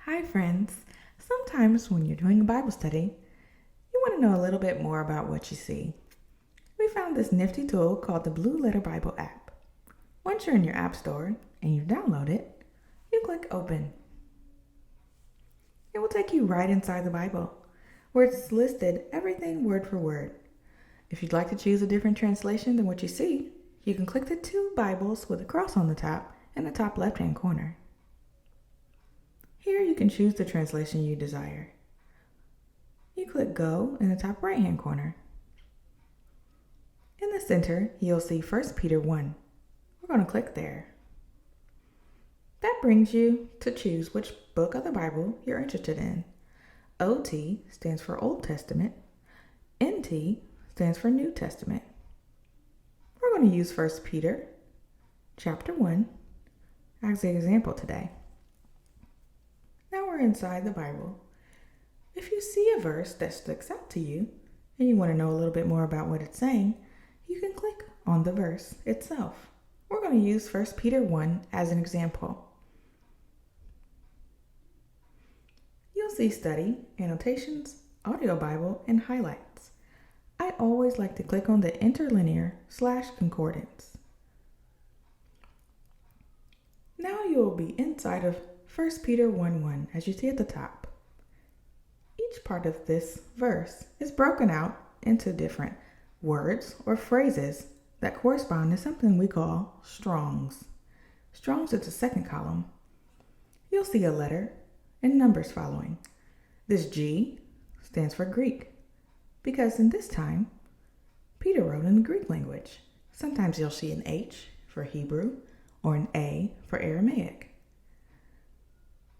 Hi friends! Sometimes when you're doing a Bible study, you want to know a little bit more about what you see. We found this nifty tool called the Blue Letter Bible app. Once you're in your app store and you download it, you click open. It will take you right inside the Bible, where it's listed everything word for word. If you'd like to choose a different translation than what you see, you can click the two Bibles with a cross on the top in the top left-hand corner. Here you can choose the translation you desire. You click Go in the top right-hand corner. In the center, you'll see 1 Peter 1. We're going to click there. That brings you to choose which book of the Bible you're interested in. OT stands for Old Testament. NT stands for New Testament. We're going to use 1 Peter chapter 1 as the example today. Now we're inside the Bible. If you see a verse that sticks out to you and you want to know a little bit more about what it's saying, you can click on the verse itself. We're going to use 1 Peter 1 as an example. You'll see study, annotations, audio Bible, and highlights. I always like to click on the interlinear/concordance. Now you will be inside of 1 Peter 1:1, as you see at the top. Each part of this verse is broken out into different words or phrases that correspond to something we call Strong's. Strong's is the second column. You'll see a letter and numbers following. This G stands for Greek, because in this time, Peter wrote in the Greek language. Sometimes you'll see an H for Hebrew or an A for Aramaic.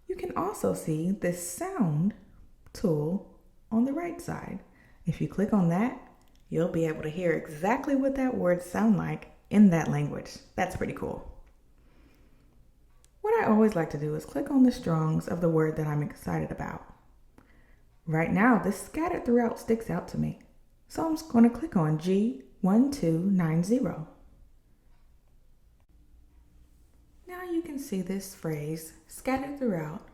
You can also see this sound tool on the right side. If you click on that, you'll be able to hear exactly what that word sounds like in that language. That's pretty cool. What I always like to do is click on the Strongs of the word that I'm excited about. Right now, this scattered throughout sticks out to me, so I'm just going to click on G1290. Now you can see this phrase scattered throughout,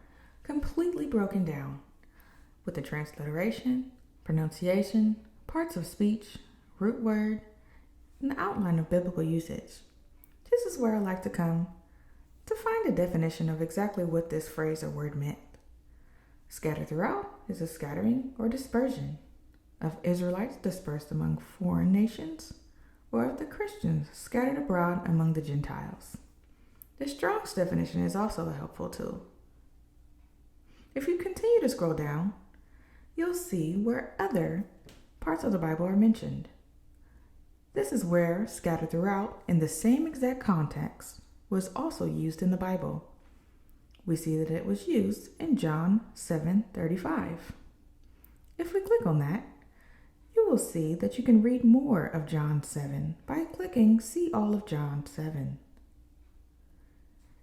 completely broken down, with the transliteration, pronunciation, parts of speech, root word, and the outline of biblical usage. This is where I like to come to find a definition of exactly what this phrase or word meant. Scattered throughout is a scattering or dispersion of Israelites dispersed among foreign nations, or of the Christians scattered abroad among the Gentiles. The Strong's definition is also a helpful tool. If you continue to scroll down, you'll see where other parts of the Bible are mentioned. This is where scattered throughout in the same exact context was also used in the Bible. We see that it was used in John 7:35. If we click on that, you will see that you can read more of John 7 by clicking See All of John 7.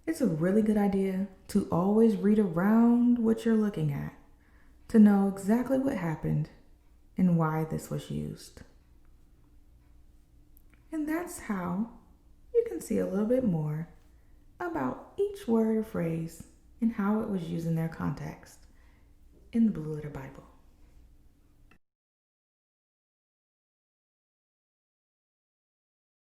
It's a really good idea to always read around what you're looking at to know exactly what happened and why this was used. And that's how you can see a little bit more about each word or phrase and how it was used in their context in the Blue Letter Bible.